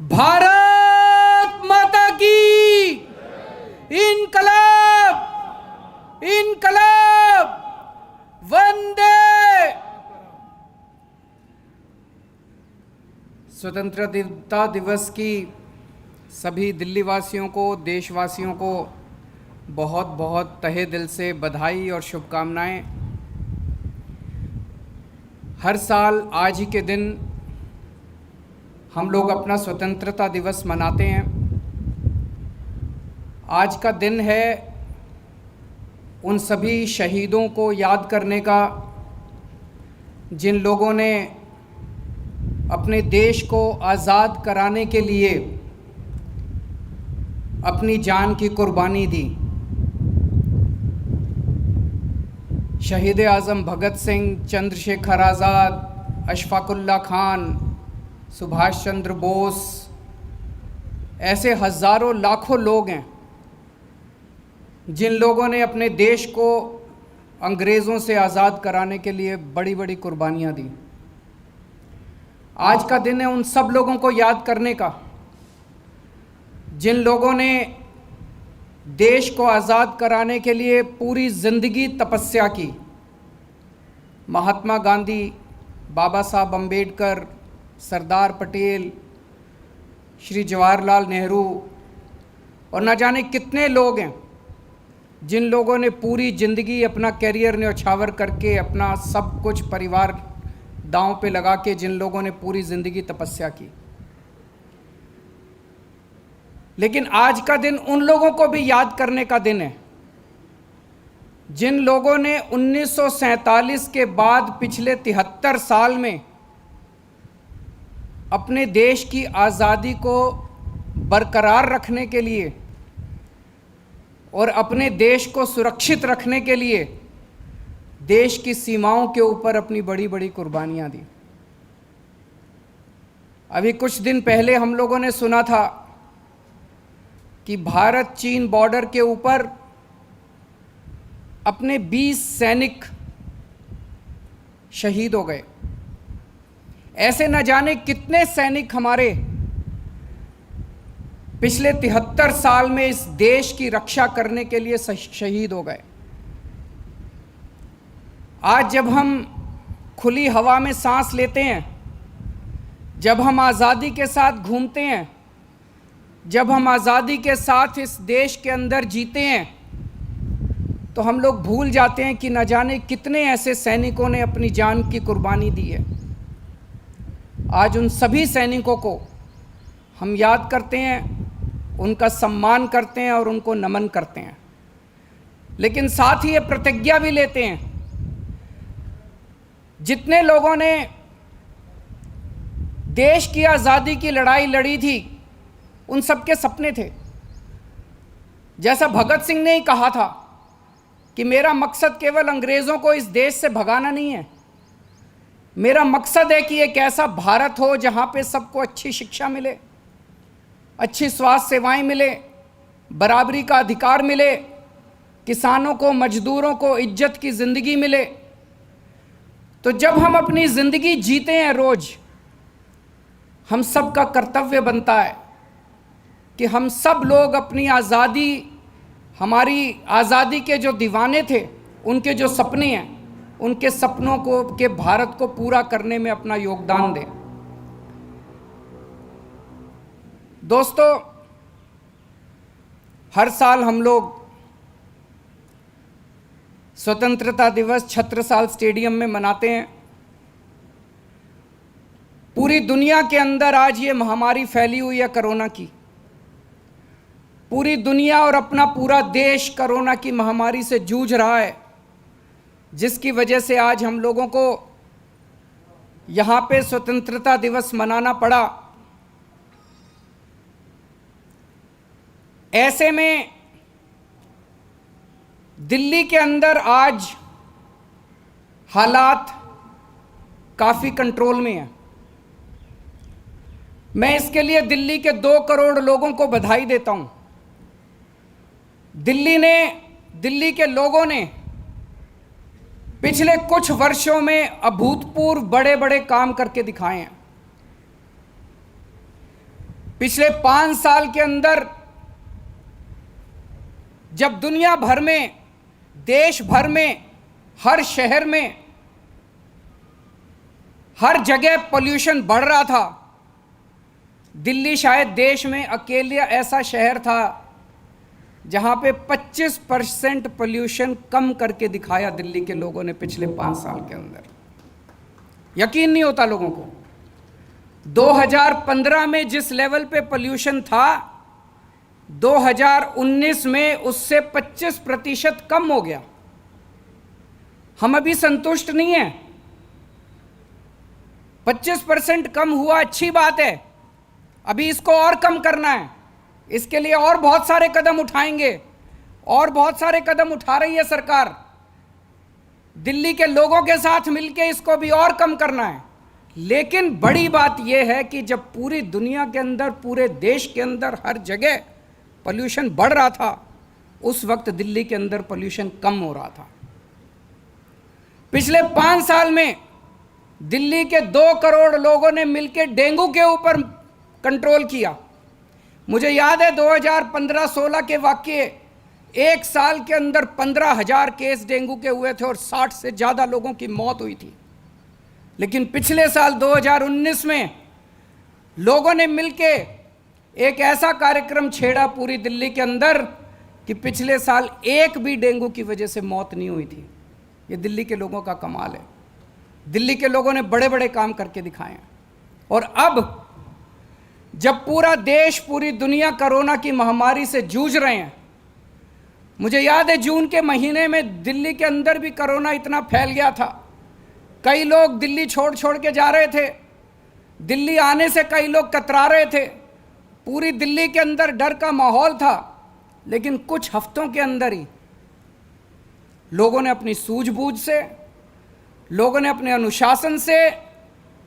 भारत माता की इनकलाब इनकलाब वंदे। स्वतंत्रता दिवस की सभी दिल्ली वासियों को, देशवासियों को बहुत बहुत तहे दिल से बधाई और शुभकामनाएं। हर साल आज ही के दिन हम लोग अपना स्वतंत्रता दिवस मनाते हैं। आज का दिन है उन सभी शहीदों को याद करने का जिन लोगों ने अपने देश को आज़ाद कराने के लिए अपनी जान की कुर्बानी दी। शहीद आज़म भगत सिंह, चंद्रशेखर आज़ाद, अशफाकुल्ला खान, सुभाष चंद्र बोस, ऐसे हज़ारों लाखों लोग हैं जिन लोगों ने अपने देश को अंग्रेज़ों से आज़ाद कराने के लिए बड़ी बड़ी कुर्बानियाँ दी। आज का दिन है उन सब लोगों को याद करने का जिन लोगों ने देश को आज़ाद कराने के लिए पूरी ज़िंदगी तपस्या की। महात्मा गांधी, बाबा साहब अम्बेडकर, सरदार पटेल, श्री जवाहरलाल नेहरू और न जाने कितने लोग हैं जिन लोगों ने पूरी ज़िंदगी अपना कैरियर न्यौछावर करके, अपना सब कुछ परिवार दांव पे लगा के, जिन लोगों ने पूरी ज़िंदगी तपस्या की। लेकिन आज का दिन उन लोगों को भी याद करने का दिन है जिन लोगों ने 1947 के बाद पिछले 73 साल में अपने देश की आज़ादी को बरकरार रखने के लिए और अपने देश को सुरक्षित रखने के लिए देश की सीमाओं के ऊपर अपनी बड़ी बड़ी कुर्बानियां दी। अभी कुछ दिन पहले हम लोगों ने सुना था कि भारत चीन बॉर्डर के ऊपर अपने 20 सैनिक शहीद हो गए। ऐसे न जाने कितने सैनिक हमारे पिछले 73 साल में इस देश की रक्षा करने के लिए शहीद हो गए। आज जब हम खुली हवा में सांस लेते हैं, जब हम आज़ादी के साथ घूमते हैं, जब हम आज़ादी के साथ इस देश के अंदर जीते हैं, तो हम लोग भूल जाते हैं कि न जाने कितने ऐसे सैनिकों ने अपनी जान की कुर्बानी दी है। आज उन सभी सैनिकों को हम याद करते हैं, उनका सम्मान करते हैं और उनको नमन करते हैं। लेकिन साथ ही ये प्रतिज्ञा भी लेते हैं, जितने लोगों ने देश की आज़ादी की लड़ाई लड़ी थी उन सबके सपने थे। जैसा भगत सिंह ने ही कहा था कि मेरा मकसद केवल अंग्रेज़ों को इस देश से भगाना नहीं है, मेरा मकसद है कि एक ऐसा भारत हो जहाँ पे सबको अच्छी शिक्षा मिले, अच्छी स्वास्थ्य सेवाएं मिले, बराबरी का अधिकार मिले, किसानों को, मजदूरों को इज्जत की ज़िंदगी मिले। तो जब हम अपनी ज़िंदगी जीते हैं रोज़, हम सब का कर्तव्य बनता है कि हम सब लोग अपनी आज़ादी, हमारी आज़ादी के जो दीवाने थे, उनके जो सपने हैं, उनके सपनों को, के भारत को पूरा करने में अपना योगदान दें। दोस्तों, हर साल हम लोग स्वतंत्रता दिवस छत्रसाल स्टेडियम में मनाते हैं। पूरी दुनिया के अंदर आज ये महामारी फैली हुई है कोरोना की। पूरी दुनिया और अपना पूरा देश कोरोना की महामारी से जूझ रहा है, जिसकी वजह से आज हम लोगों को यहाँ पे स्वतंत्रता दिवस मनाना पड़ा। ऐसे में दिल्ली के अंदर आज हालात काफ़ी कंट्रोल में हैं। मैं इसके लिए दिल्ली के 2 करोड़ लोगों को बधाई देता हूं। दिल्ली के लोगों ने पिछले कुछ वर्षों में अभूतपूर्व बड़े बड़े काम करके दिखाए हैं। पिछले 5 साल के अंदर जब दुनिया भर में, देश भर में, हर शहर में, हर जगह पोल्यूशन बढ़ रहा था, दिल्ली शायद देश में अकेले ऐसा शहर था जहां पे 25% पोल्यूशन कम करके दिखाया दिल्ली के लोगों ने पिछले 5 साल के अंदर। यकीन नहीं होता लोगों को। 2015 में जिस लेवल पे पोल्यूशन था, 2019 में उससे 25% कम हो गया। हम अभी संतुष्ट नहीं हैं। 25% कम हुआ, अच्छी बात है। अभी इसको और कम करना है। इसके लिए और बहुत सारे कदम उठाएंगे, और बहुत सारे कदम उठा रही है सरकार। दिल्ली के लोगों के साथ मिलकर इसको भी और कम करना है। लेकिन बड़ी बात यह है कि जब पूरी दुनिया के अंदर, पूरे देश के अंदर, हर जगह पोल्यूशन बढ़ रहा था, उस वक्त दिल्ली के अंदर पोल्यूशन कम हो रहा था। पिछले 5 साल में दिल्ली के 2 करोड़ लोगों ने मिलकर डेंगू के ऊपर कंट्रोल किया। मुझे याद है 2015-16 के वाकये, एक साल के अंदर 15,000 केस डेंगू के हुए थे और 60 से ज़्यादा लोगों की मौत हुई थी। लेकिन पिछले साल 2019 में लोगों ने मिलकर एक ऐसा कार्यक्रम छेड़ा पूरी दिल्ली के अंदर कि पिछले साल एक भी डेंगू की वजह से मौत नहीं हुई थी। ये दिल्ली के लोगों का कमाल है। दिल्ली के लोगों ने बड़े बड़े काम करके दिखाए हैं। और अब जब पूरा देश, पूरी दुनिया कोरोना की महामारी से जूझ रहे हैं, मुझे याद है जून के महीने में दिल्ली के अंदर भी कोरोना इतना फैल गया था। कई लोग दिल्ली छोड़ छोड़ के जा रहे थे। दिल्ली आने से कई लोग कतरा रहे थे। पूरी दिल्ली के अंदर डर का माहौल था। लेकिन कुछ हफ्तों के अंदर ही लोगों ने अपनी सूझबूझ से, लोगों ने अपने अनुशासन से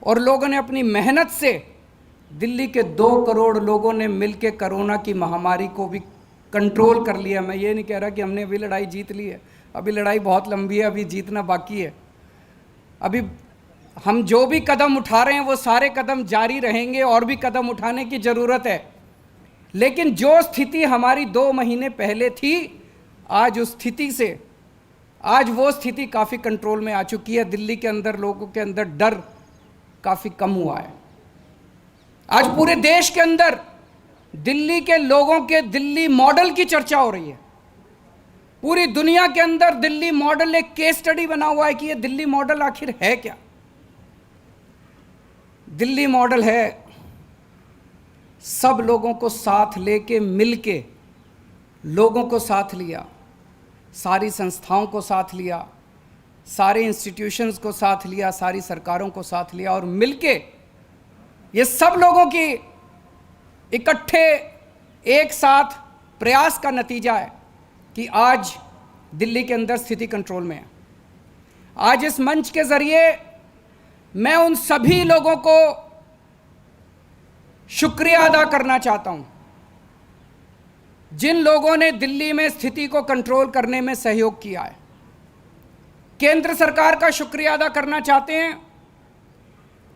और लोगों ने अपनी मेहनत से, दिल्ली के 2 करोड़ लोगों ने मिलकर कोरोना की महामारी को भी कंट्रोल कर लिया। मैं ये नहीं कह रहा कि हमने अभी लड़ाई जीत ली है। अभी लड़ाई बहुत लंबी है, अभी जीतना बाकी है। अभी हम जो भी कदम उठा रहे हैं वो सारे कदम जारी रहेंगे, और भी कदम उठाने की ज़रूरत है। लेकिन जो स्थिति हमारी 2 महीने पहले थी, आज उस स्थिति से, आज वो स्थिति काफ़ी कंट्रोल में आ चुकी है। दिल्ली के अंदर लोगों के अंदर डर काफ़ी कम हुआ है। आज पूरे देश के अंदर दिल्ली के लोगों के दिल्ली मॉडल की चर्चा हो रही है। पूरी दुनिया के अंदर दिल्ली मॉडल एक केस स्टडी बना हुआ है कि ये दिल्ली मॉडल आखिर है क्या। दिल्ली मॉडल है सब लोगों को साथ लेके, मिलके, लोगों को साथ लिया, सारी संस्थाओं को साथ लिया, सारे इंस्टीट्यूशंस को साथ लिया, सारी सरकारों को साथ लिया, और मिलके ये सब लोगों की इकट्ठे एक साथ प्रयास का नतीजा है कि आज दिल्ली के अंदर स्थिति कंट्रोल में है। आज इस मंच के जरिए मैं उन सभी लोगों को शुक्रिया अदा करना चाहता हूं जिन लोगों ने दिल्ली में स्थिति को कंट्रोल करने में सहयोग किया है। केंद्र सरकार का शुक्रिया अदा करना चाहते हैं।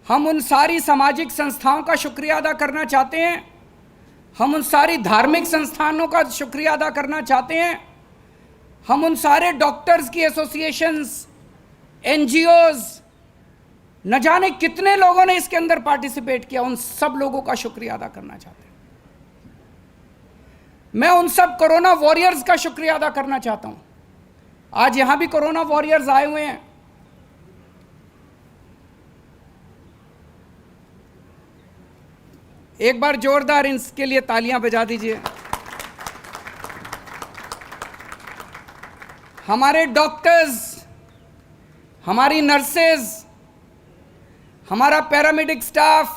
हम उन सारी सामाजिक संस्थाओं का शुक्रिया अदा करना चाहते हैं। हम उन सारी धार्मिक संस्थानों का शुक्रिया अदा करना चाहते हैं। हम उन सारे डॉक्टर्स की एसोसिएशंस, एनजीओज, न जाने कितने लोगों ने इसके अंदर पार्टिसिपेट किया, उन सब लोगों का शुक्रिया अदा करना चाहते हैं। मैं उन सब कोरोना वॉरियर्स का शुक्रिया अदा करना चाहता हूं। आज यहां भी कोरोना वॉरियर्स आए हुए हैं। एक बार जोरदार इनके लिए तालियां बजा दीजिए। हमारे डॉक्टर्स, हमारी नर्सेज, हमारा पैरामेडिक स्टाफ,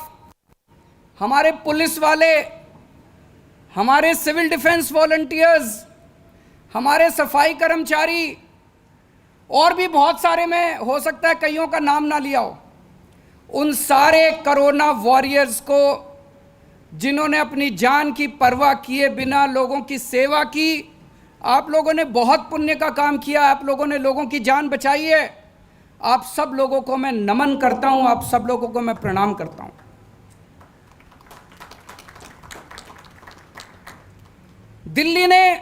हमारे पुलिस वाले, हमारे सिविल डिफेंस वॉलंटियर्स, हमारे सफाई कर्मचारी, और भी बहुत सारे, में हो सकता है कईयों का नाम ना लिया हो, उन सारे कोरोना वॉरियर्स को जिन्होंने अपनी जान की परवाह किए बिना लोगों की सेवा की। आप लोगों ने बहुत पुण्य का काम किया। आप लोगों ने लोगों की जान बचाई है। आप सब लोगों को मैं नमन करता हूं। आप सब लोगों को मैं प्रणाम करता हूं। दिल्ली ने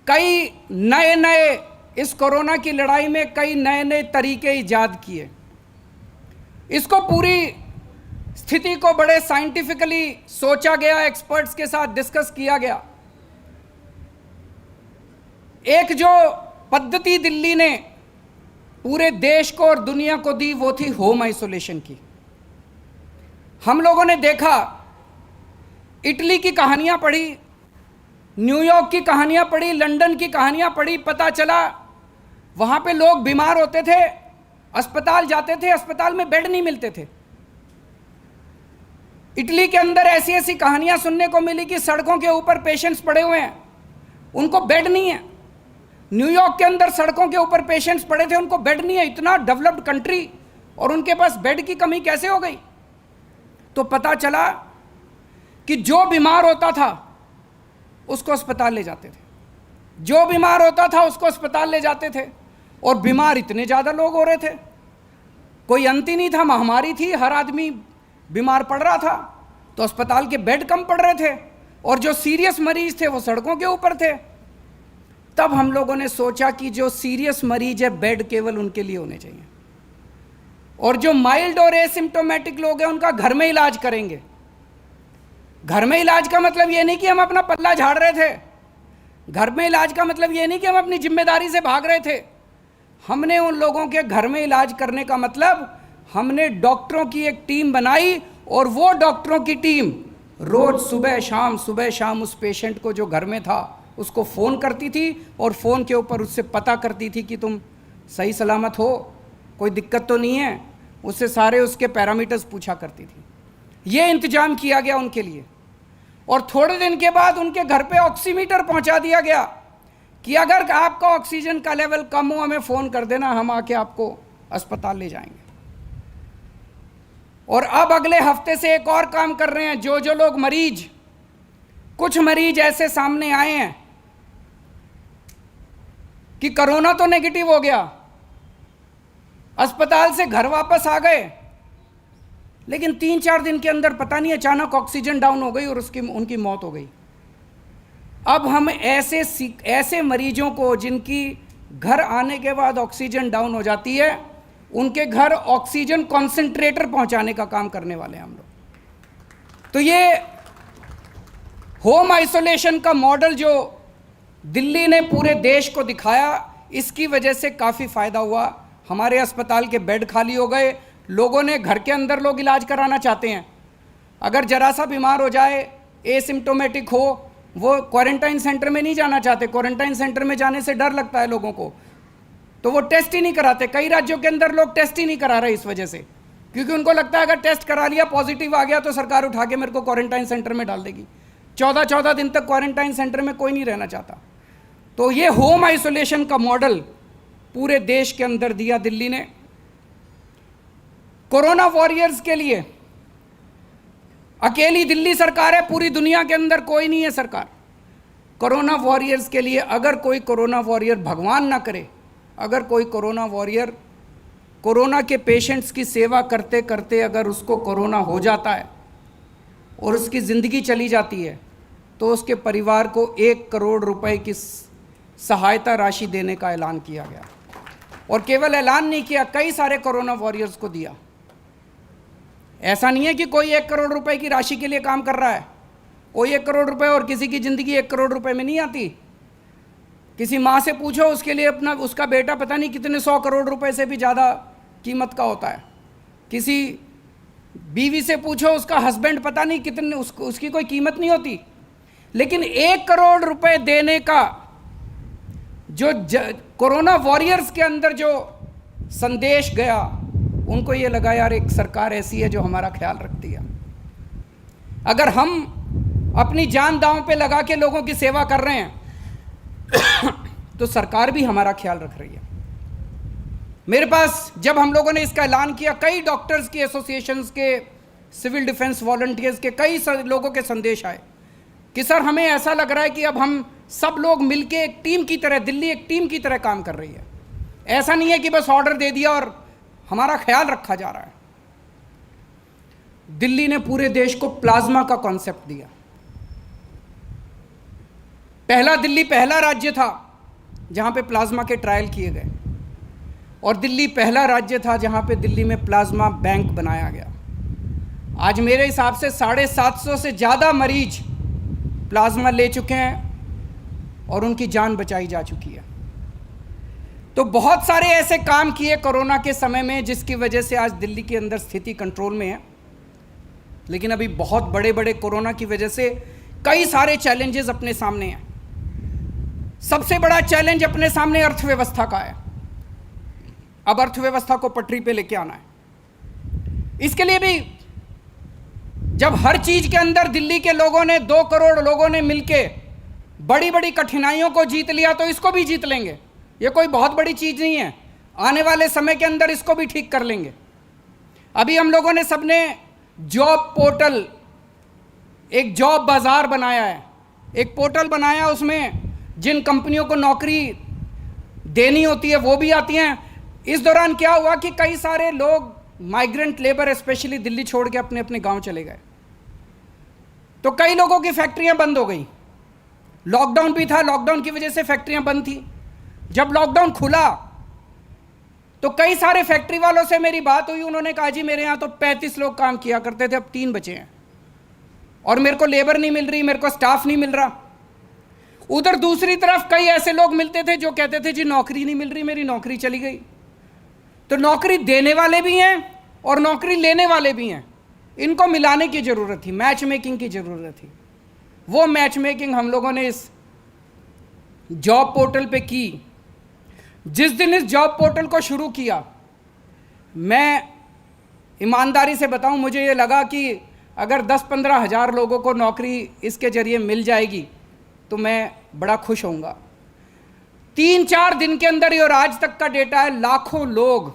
कई नए नए इस कोरोना की लड़ाई में कई नए नए तरीके इजाद किए। इसको पूरी स्थिति को बड़े साइंटिफिकली सोचा गया, एक्सपर्ट्स के साथ डिस्कस किया गया। एक जो पद्धति दिल्ली ने पूरे देश को और दुनिया को दी वो थी होम आइसोलेशन की। हम लोगों ने देखा, इटली की कहानियां पढ़ी, न्यूयॉर्क की कहानियां पढ़ी, लंदन की कहानियां पढ़ी, पता चला वहां पे लोग बीमार होते थे, अस्पताल जाते थे, अस्पताल में बेड नहीं मिलते थे। इटली के अंदर ऐसी ऐसी कहानियां सुनने को मिली कि सड़कों के ऊपर पेशेंट्स पड़े हुए हैं, उनको बेड नहीं है। न्यूयॉर्क के अंदर सड़कों के ऊपर पेशेंट्स पड़े थे, उनको बेड नहीं है। इतना डेवलप्ड कंट्री और उनके पास बेड की कमी कैसे हो गई? तो पता चला कि जो बीमार होता था उसको अस्पताल ले जाते थे, जो बीमार होता था उसको अस्पताल ले जाते थे। और बीमार इतने ज़्यादा लोग हो रहे थे, कोई अंत ही नहीं था, महामारी थी, हर आदमी बीमार पड़ रहा था, तो अस्पताल के बेड कम पड़ रहे थे और जो सीरियस मरीज थे वो सड़कों के ऊपर थे। तब हम लोगों ने सोचा कि जो सीरियस मरीज है बेड केवल उनके लिए होने चाहिए, और जो माइल्ड और एसिम्टोमेटिक लोग हैं उनका घर में इलाज करेंगे। घर में इलाज का मतलब ये नहीं कि हम अपना पल्ला झाड़ रहे थे, घर में इलाज का मतलब ये नहीं कि हम अपनी जिम्मेदारी से भाग रहे थे। हमने उन लोगों के घर में इलाज करने का मतलब हमने डॉक्टरों की एक टीम बनाई, और वो डॉक्टरों की टीम रोज सुबह शाम उस पेशेंट को जो घर में था उसको फ़ोन करती थी, और फ़ोन के ऊपर उससे पता करती थी कि तुम सही सलामत हो, कोई दिक्कत तो नहीं है। उससे सारे उसके पैरामीटर्स पूछा करती थी। ये इंतजाम किया गया उनके लिए, और थोड़े दिन के बाद उनके घर पे ऑक्सीमीटर पहुंचा दिया गया कि अगर आपका ऑक्सीजन का लेवल कम हो हमें फ़ोन कर देना, हम आके आपको अस्पताल ले जाएंगे। और अब अगले हफ्ते से एक और काम कर रहे हैं। जो जो लोग मरीज, कुछ मरीज ऐसे सामने आए हैं कि कोरोना तो नेगेटिव हो गया, अस्पताल से घर वापस आ गए, लेकिन 3-4 दिन के अंदर पता नहीं अचानक ऑक्सीजन डाउन हो गई और उनकी मौत हो गई। अब हम ऐसे मरीजों को जिनकी घर आने के बाद ऑक्सीजन डाउन हो जाती है, उनके घर ऑक्सीजन कॉन्सेंट्रेटर पहुंचाने का काम करने वाले हैं हम लोग। तो ये होम आइसोलेशन का मॉडल जो दिल्ली ने पूरे देश को दिखाया, इसकी वजह से काफ़ी फ़ायदा हुआ। हमारे अस्पताल के बेड खाली हो गए, लोगों ने, घर के अंदर लोग इलाज कराना चाहते हैं, अगर जरा सा बीमार हो जाए, एसिम्टोमेटिक हो, वो क्वारंटाइन सेंटर में नहीं जाना चाहते। क्वारंटाइन सेंटर में जाने से डर लगता है लोगों को, तो वो टेस्ट ही नहीं कराते। कई राज्यों के अंदर लोग टेस्ट ही नहीं करा रहे इस वजह से, क्योंकि उनको लगता है अगर टेस्ट करा लिया, पॉजिटिव आ गया तो सरकार उठा के मेरे को क्वारंटाइन सेंटर में डाल देगी। 14-14 दिन तक क्वारंटाइन सेंटर में कोई नहीं रहना चाहता। तो ये होम आइसोलेशन का मॉडल पूरे देश के अंदर दिया दिल्ली ने। कोरोना वॉरियर्स के लिए अकेली दिल्ली सरकार है, पूरी दुनिया के अंदर कोई नहीं है सरकार। कोरोना वॉरियर्स के लिए अगर कोई कोरोना वॉरियर, भगवान ना करे, अगर कोई कोरोना वॉरियर कोरोना के पेशेंट्स की सेवा करते करते अगर उसको कोरोना हो जाता है और उसकी ज़िंदगी चली जाती है, तो उसके परिवार को 1 करोड़ रुपए की सहायता राशि देने का ऐलान किया गया। और केवल ऐलान नहीं किया, कई सारे कोरोना वॉरियर्स को दिया। ऐसा नहीं है कि कोई 1 करोड़ रुपए की राशि के लिए काम कर रहा है। कोई 1 करोड़ रुपए, और किसी की ज़िंदगी 1 करोड़ रुपए में नहीं आती। किसी माँ से पूछो, उसके लिए उसका बेटा पता नहीं कितने 100 करोड़ रुपए से भी ज़्यादा कीमत का होता है। किसी बीवी से पूछो, उसका हस्बैंड पता नहीं कितने, उसकी कोई कीमत नहीं होती। लेकिन 1 करोड़ रुपए देने का जो कोरोना वॉरियर्स के अंदर जो संदेश गया, उनको ये लगा यार एक सरकार ऐसी है जो हमारा ख्याल रखती है। अगर हम अपनी जान दांव पे लगा के लोगों की सेवा कर रहे हैं तो सरकार भी हमारा ख्याल रख रही है। मेरे पास जब हम लोगों ने इसका ऐलान किया, कई डॉक्टर्स की एसोसिएशंस के, सिविल डिफेंस वॉलंटियर्स के कई लोगों के संदेश आए कि सर हमें ऐसा लग रहा है कि अब हम सब लोग मिलके एक टीम की तरह, दिल्ली एक टीम की तरह काम कर रही है। ऐसा नहीं है कि बस ऑर्डर दे दिया और हमारा ख्याल रखा जा रहा है। दिल्ली ने पूरे देश को प्लाज्मा का कॉन्सेप्ट दिया। दिल्ली पहला राज्य था जहां पे प्लाज्मा के ट्रायल किए गए, और दिल्ली पहला राज्य था जहां पे दिल्ली में प्लाज्मा बैंक बनाया गया। आज मेरे हिसाब से 750 से ज़्यादा मरीज प्लाज्मा ले चुके हैं और उनकी जान बचाई जा चुकी है। तो बहुत सारे ऐसे काम किए कोरोना के समय में जिसकी वजह से आज दिल्ली के अंदर स्थिति कंट्रोल में है। लेकिन अभी बहुत बड़े बड़े कोरोना की वजह से कई सारे चैलेंजेस अपने सामने हैं। सबसे बड़ा चैलेंज अपने सामने अर्थव्यवस्था का है। अब अर्थव्यवस्था को पटरी पे लेके आना है। इसके लिए भी जब हर चीज के अंदर दिल्ली के लोगों ने 2 करोड़ लोगों ने मिलके बड़ी बड़ी कठिनाइयों को जीत लिया, तो इसको भी जीत लेंगे। ये कोई बहुत बड़ी चीज नहीं है। आने वाले समय के अंदर इसको भी ठीक कर लेंगे। अभी हम लोगों ने सबने जॉब पोर्टल, एक जॉब बाजार बनाया है, एक पोर्टल बनाया, उसमें जिन कंपनियों को नौकरी देनी होती है वो भी आती हैं। इस दौरान क्या हुआ कि कई सारे लोग माइग्रेंट लेबर स्पेशली दिल्ली छोड़ के अपने अपने गांव चले गए, तो कई लोगों की फैक्ट्रियां बंद हो गई। लॉकडाउन भी था, लॉकडाउन की वजह से फैक्ट्रियां बंद थी। जब लॉकडाउन खुला तो कई सारे फैक्ट्री वालों से मेरी बात हुई। उन्होंने कहा जी मेरे यहां तो 35 लोग काम किया करते थे, अब 3 बचे हैं और मेरे को लेबर नहीं मिल रही, मेरे को स्टाफ नहीं मिल रहा। उधर दूसरी तरफ कई ऐसे लोग मिलते थे जो कहते थे जी नौकरी नहीं मिल रही, मेरी नौकरी चली गई। तो नौकरी देने वाले भी हैं और नौकरी लेने वाले भी हैं, इनको मिलाने की जरूरत थी, मैच मेकिंग की जरूरत थी। वो मैच मेकिंग हम लोगों ने इस जॉब पोर्टल पे की। जिस दिन इस जॉब पोर्टल को शुरू किया, मैं ईमानदारी से बताऊं, मुझे ये लगा कि अगर 10-15 हज़ार लोगों को नौकरी इसके जरिए मिल जाएगी तो मैं बड़ा खुश होऊंगा। 3-4 दिन के अंदर ही, और आज तक का डेटा है, लाखों लोग,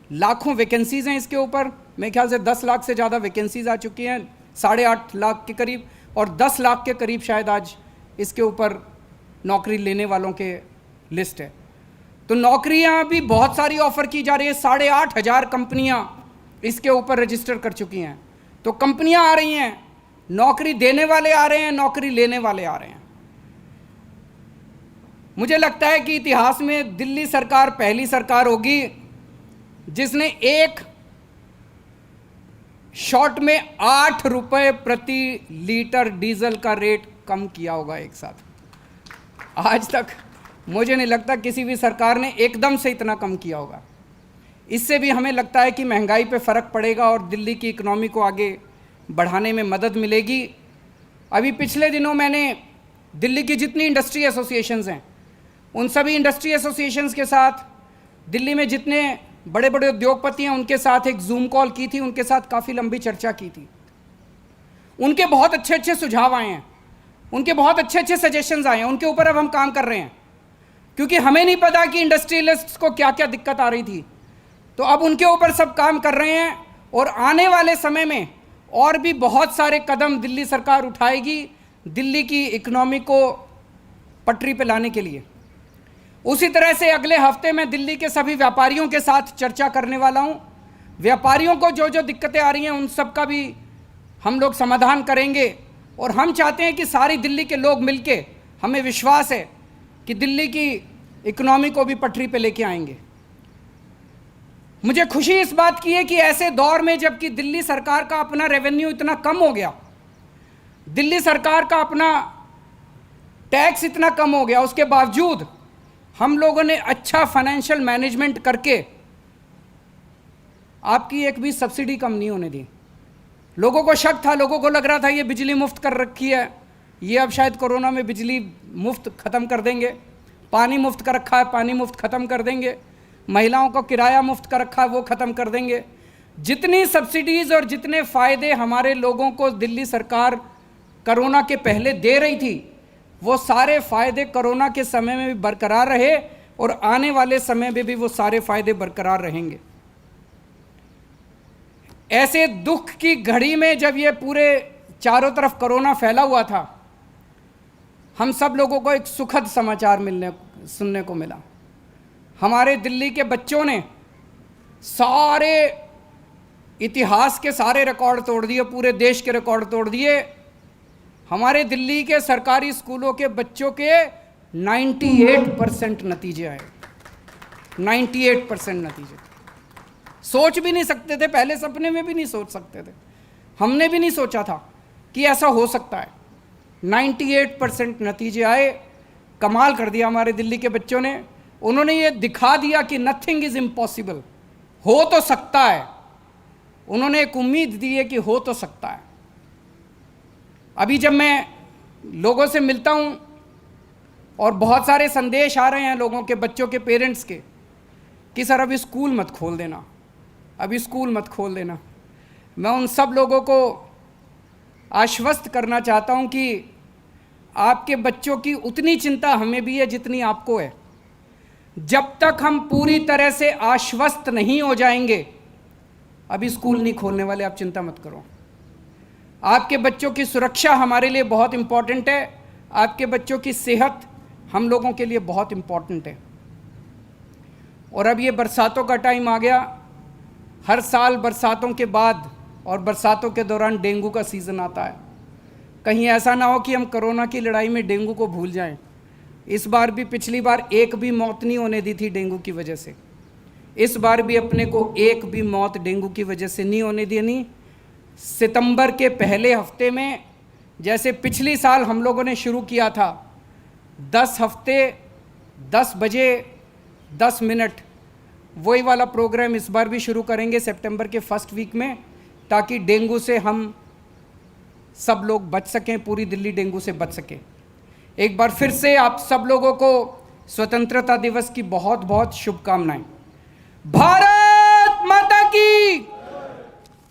लाखों वैकेंसीज हैं इसके ऊपर। मेरे ख्याल से 10 लाख से ज़्यादा वैकेंसीज आ चुकी हैं, 8.5 लाख के करीब, और 10 लाख के करीब शायद आज इसके ऊपर नौकरी लेने वालों के लिस्ट है। तो नौकरियां भी बहुत सारी ऑफर की जा रही है। 8,500 कंपनियां इसके ऊपर रजिस्टर कर चुकी हैं। तो कंपनियां आ रही हैं, नौकरी देने वाले आ रहे हैं, नौकरी लेने वाले आ रहे हैं। मुझे लगता है कि इतिहास में दिल्ली सरकार पहली सरकार होगी जिसने एक शॉट में 8 रुपए प्रति लीटर डीजल का रेट कम किया होगा एक साथ। आज तक मुझे नहीं लगता किसी भी सरकार ने एकदम से इतना कम किया होगा। इससे भी हमें लगता है कि महंगाई पे फ़र्क पड़ेगा और दिल्ली की इकोनॉमी को आगे बढ़ाने में मदद मिलेगी। अभी पिछले दिनों मैंने दिल्ली की जितनी इंडस्ट्री एसोसिएशंस हैं, उन सभी इंडस्ट्री एसोसिएशंस के साथ, दिल्ली में जितने बड़े बड़े उद्योगपति हैं उनके साथ एक जूम कॉल की थी, उनके साथ काफ़ी लंबी चर्चा की थी। उनके बहुत अच्छे अच्छे सुझाव आए हैं, उनके बहुत अच्छे अच्छे सजेशंस आए हैं। उनके ऊपर अब हम काम कर रहे हैं, क्योंकि हमें नहीं पता कि इंडस्ट्रियलिस्ट्स को क्या क्या दिक्कत आ रही थी। तो अब उनके ऊपर सब काम कर रहे हैं और आने वाले समय में और भी बहुत सारे कदम दिल्ली सरकार उठाएगी दिल्ली की इकोनॉमी को पटरी पे लाने के लिए। उसी तरह से अगले हफ्ते मैं दिल्ली के सभी व्यापारियों के साथ चर्चा करने वाला हूं। व्यापारियों को जो जो दिक्कतें आ रही हैं उन सब का भी हम लोग समाधान करेंगे, और हम चाहते हैं कि सारी दिल्ली के लोग मिलके, हमें विश्वास है कि दिल्ली की इकोनॉमी को भी पटरी पे लेके आएंगे। मुझे खुशी इस बात की है कि ऐसे दौर में जबकि दिल्ली सरकार का अपना रेवेन्यू इतना कम हो गया, दिल्ली सरकार का अपना टैक्स इतना कम हो गया, उसके बावजूद हम लोगों ने अच्छा फाइनेंशियल मैनेजमेंट करके आपकी एक भी सब्सिडी कम नहीं होने दी। लोगों को शक था, लोगों को लग रहा था ये बिजली मुफ्त कर रखी है, ये अब शायद कोरोना में बिजली मुफ्त ख़त्म कर देंगे, पानी मुफ्त कर रखा है, पानी मुफ्त ख़त्म कर देंगे, महिलाओं को किराया मुफ्त कर रखा है, वो ख़त्म कर देंगे। जितनी सब्सिडीज़ और जितने फ़ायदे हमारे लोगों को दिल्ली सरकार कोरोना के पहले दे रही थी, वो सारे फ़ायदे कोरोना के समय में भी बरकरार रहे और आने वाले समय में भी वो सारे फ़ायदे बरकरार रहेंगे। ऐसे दुख की घड़ी में जब ये पूरे चारों तरफ कोरोना फैला हुआ था, हम सब लोगों को एक सुखद समाचार सुनने को मिला। हमारे दिल्ली के बच्चों ने सारे इतिहास के सारे रिकॉर्ड तोड़ दिए, पूरे देश के रिकॉर्ड तोड़ दिए। हमारे दिल्ली के सरकारी स्कूलों के बच्चों के 98% नतीजे आए। 98% नतीजे। सोच भी नहीं सकते थे, पहले सपने में भी नहीं सोच सकते थे, हमने भी नहीं सोचा था कि ऐसा हो सकता है। 98% नतीजे आए। कमाल कर दिया हमारे दिल्ली के बच्चों ने। उन्होंने ये दिखा दिया कि नथिंग इज इम्पॉसिबल, हो तो सकता है। उन्होंने एक उम्मीद दी है कि हो तो सकता है। अभी जब मैं लोगों से मिलता हूं और बहुत सारे संदेश आ रहे हैं लोगों के, बच्चों के पेरेंट्स के, कि सर अभी स्कूल मत खोल देना, अभी स्कूल मत खोल देना। मैं उन सब लोगों को आश्वस्त करना चाहता हूं कि आपके बच्चों की उतनी चिंता हमें भी है जितनी आपको है। जब तक हम पूरी तरह से आश्वस्त नहीं हो जाएंगे, अभी स्कूल नहीं खोलने वाले, आप चिंता मत करो। आपके बच्चों की सुरक्षा हमारे लिए बहुत इंपॉर्टेंट है, आपके बच्चों की सेहत हम लोगों के लिए बहुत इंपॉर्टेंट है। और अब ये बरसातों का टाइम आ गया। हर साल बरसातों के बाद और बरसातों के दौरान डेंगू का सीज़न आता है। कहीं ऐसा ना हो कि हम कोरोना की लड़ाई में डेंगू को भूल जाएं। इस बार भी, पिछली बार एक भी मौत नहीं होने दी थी डेंगू की वजह से। इस बार भी अपने को एक भी मौत डेंगू की वजह से नहीं होने देनी। सितंबर के पहले हफ्ते में, जैसे पिछली साल हम लोगों ने शुरू किया था, 10 हफ्ते 10 बजे 10 मिनट, वही वाला प्रोग्राम इस बार भी शुरू करेंगे सितंबर के फर्स्ट वीक में, ताकि डेंगू से हम सब लोग बच सकें, पूरी दिल्ली डेंगू से बच सके। एक बार फिर से आप सब लोगों को स्वतंत्रता दिवस की बहुत बहुत शुभकामनाएं। भारत